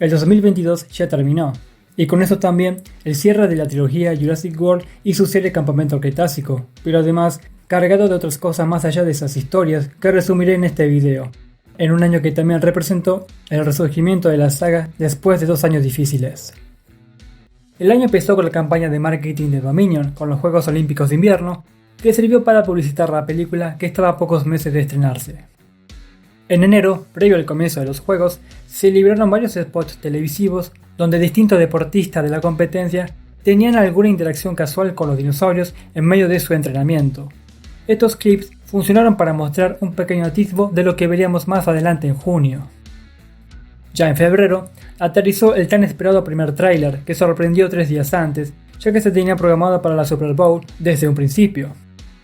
El 2022 ya terminó, y con eso también el cierre de la trilogía Jurassic World y su serie Campamento Cretácico, pero además cargado de otras cosas más allá de esas historias que resumiré en este video, en un año que también representó el resurgimiento de la saga después de 2 años difíciles. El año empezó con la campaña de marketing de Dominion con los Juegos Olímpicos de Invierno, que sirvió para publicitar la película que estaba a pocos meses de estrenarse. En enero, previo al comienzo de los juegos, se liberaron varios spots televisivos donde distintos deportistas de la competencia tenían alguna interacción casual con los dinosaurios en medio de su entrenamiento. Estos clips funcionaron para mostrar un pequeño atisbo de lo que veríamos más adelante en junio. Ya en febrero, aterrizó el tan esperado primer tráiler que sorprendió 3 días antes, ya que se tenía programado para la Super Bowl desde un principio.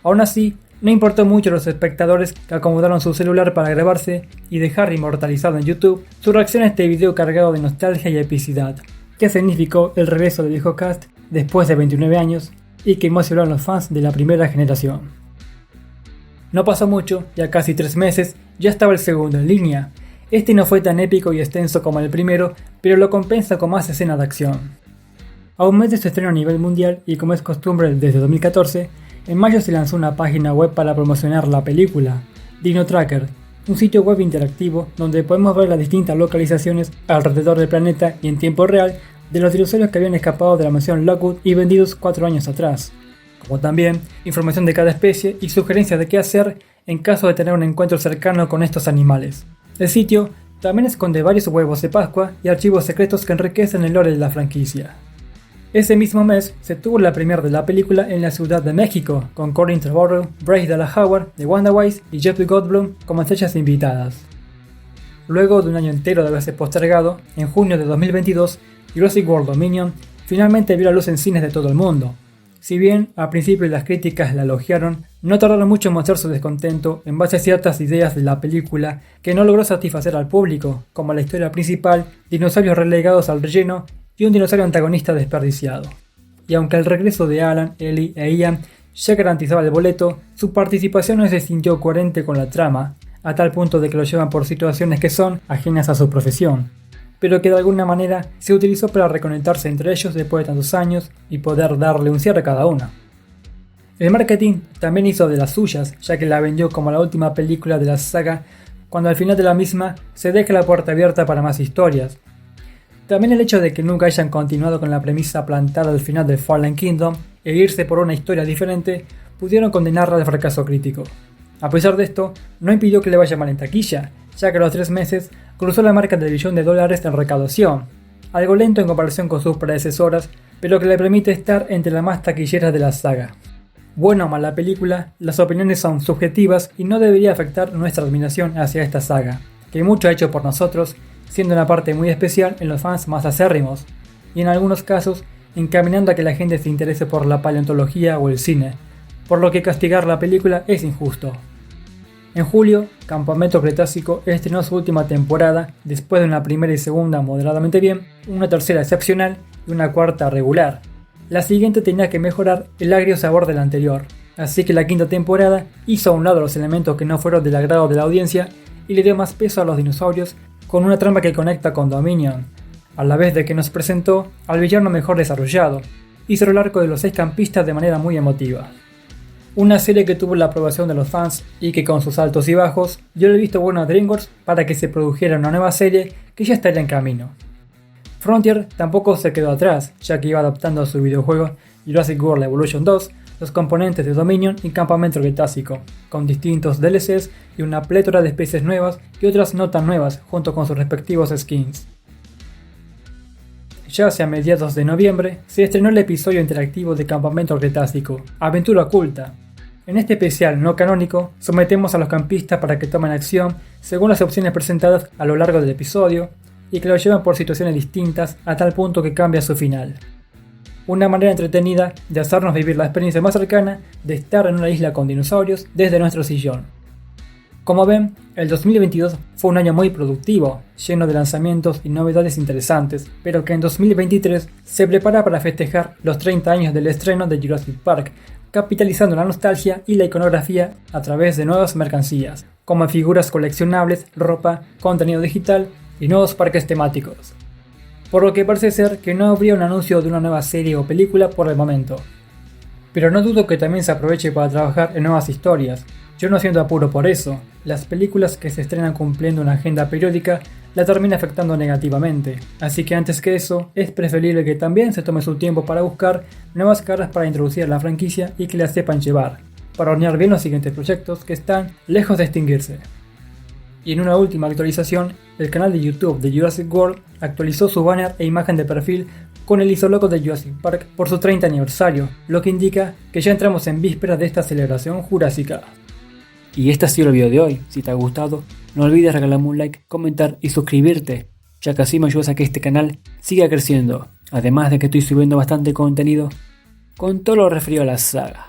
Aún así, no importó mucho a los espectadores que acomodaron su celular para grabarse y dejar inmortalizado en YouTube su reacción a este video cargado de nostalgia y epicidad, que significó el regreso del viejo cast después de 29 años y que emocionó a los fans de la primera generación. No pasó mucho, ya casi 3 meses, ya estaba el segundo en línea. Este no fue tan épico y extenso como el primero, pero lo compensa con más escenas de acción. A un mes de su estreno a nivel mundial y como es costumbre desde 2014, en mayo se lanzó una página web para promocionar la película, Dino Tracker, un sitio web interactivo donde podemos ver las distintas localizaciones alrededor del planeta y en tiempo real de los dinosaurios que habían escapado de la mansión Lockwood y vendidos 4 años atrás, como también información de cada especie y sugerencias de qué hacer en caso de tener un encuentro cercano con estos animales. El sitio también esconde varios huevos de Pascua y archivos secretos que enriquecen el lore de la franquicia. Ese mismo mes se tuvo la premiere de la película en la Ciudad de México, con Colin Trevorrow, Bryce Dallas Howard de WandaVice y Jeff Goldblum como estrellas invitadas. Luego de un año entero de haberse postergado, en junio de 2022, Jurassic World Dominion finalmente vio la luz en cines de todo el mundo. Si bien al principio las críticas la elogiaron, no tardaron mucho en mostrar su descontento en base a ciertas ideas de la película que no logró satisfacer al público, como la historia principal, dinosaurios relegados al relleno y un dinosaurio antagonista desperdiciado. Y aunque el regreso de Alan, Ellie e Ian ya garantizaba el boleto, su participación no se sintió coherente con la trama, a tal punto de que lo llevan por situaciones que son ajenas a su profesión, pero que de alguna manera se utilizó para reconectarse entre ellos después de tantos años y poder darle un cierre a cada uno. El marketing también hizo de las suyas, ya que la vendió como la última película de la saga, cuando al final de la misma se deja la puerta abierta para más historias. También el hecho de que nunca hayan continuado con la premisa plantada al final de Fallen Kingdom e irse por una historia diferente pudieron condenarla al fracaso crítico. A pesar de esto, no impidió que le vaya mal en taquilla, ya que a los 3 meses cruzó la marca del $1 billón en recaudación, algo lento en comparación con sus predecesoras, pero que le permite estar entre las más taquilleras de la saga. Buena o mala película, las opiniones son subjetivas y no debería afectar nuestra admiración hacia esta saga, que mucho ha hecho por nosotros, siendo una parte muy especial en los fans más acérrimos, y en algunos casos encaminando a que la gente se interese por la paleontología o el cine, por lo que castigar la película es injusto. En julio, Campamento Cretácico estrenó su última temporada después de una primera y segunda moderadamente bien, una tercera excepcional y una cuarta regular. La siguiente tenía que mejorar el agrio sabor de la anterior, así que la quinta temporada hizo a un lado los elementos que no fueron del agrado de la audiencia y le dio más peso a los dinosaurios con una trama que conecta con Dominion, a la vez de que nos presentó al villano mejor desarrollado y cerró el arco de los 6 campistas de manera muy emotiva. Una serie que tuvo la aprobación de los fans y que con sus altos y bajos dio el visto bueno a DreamWorks para que se produjera una nueva serie que ya estaría en camino. Frontier tampoco se quedó atrás, ya que iba adaptando a su videojuego Jurassic World Evolution 2 los componentes de Dominion y Campamento Cretácico, con distintos DLCs y una plétora de especies nuevas y otras no tan nuevas, junto con sus respectivos skins. Ya hacia mediados de noviembre se estrenó el episodio interactivo de Campamento Cretácico, Aventura Oculta. En este especial no canónico, sometemos a los campistas para que tomen acción según las opciones presentadas a lo largo del episodio y que lo llevan por situaciones distintas a tal punto que cambia su final. Una manera entretenida de hacernos vivir la experiencia más cercana de estar en una isla con dinosaurios desde nuestro sillón. Como ven, el 2022 fue un año muy productivo, lleno de lanzamientos y novedades interesantes, pero que en 2023 se prepara para festejar los 30 años del estreno de Jurassic Park, capitalizando la nostalgia y la iconografía a través de nuevas mercancías, como figuras coleccionables, ropa, contenido digital y nuevos parques temáticos. por lo que parece ser que no habría un anuncio de una nueva serie o película por el momento. Pero no dudo que también se aproveche para trabajar en nuevas historias. Yo no siento apuro por eso. Las películas que se estrenan cumpliendo una agenda periódica la termina afectando negativamente. Así que antes que eso, es preferible que también se tome su tiempo para buscar nuevas caras para introducir a la franquicia y que la sepan llevar, para hornear bien los siguientes proyectos que están lejos de extinguirse. Y en una última actualización, el canal de YouTube de Jurassic World actualizó su banner e imagen de perfil con el isólogo de Jurassic Park por su 30 aniversario, lo que indica que ya entramos en vísperas de esta celebración jurásica. Y este ha sido el video de hoy. Si te ha gustado, no olvides regalarme un like, comentar y suscribirte, ya que así me ayudas a que este canal siga creciendo, además de que estoy subiendo bastante contenido con todo lo referido a la saga.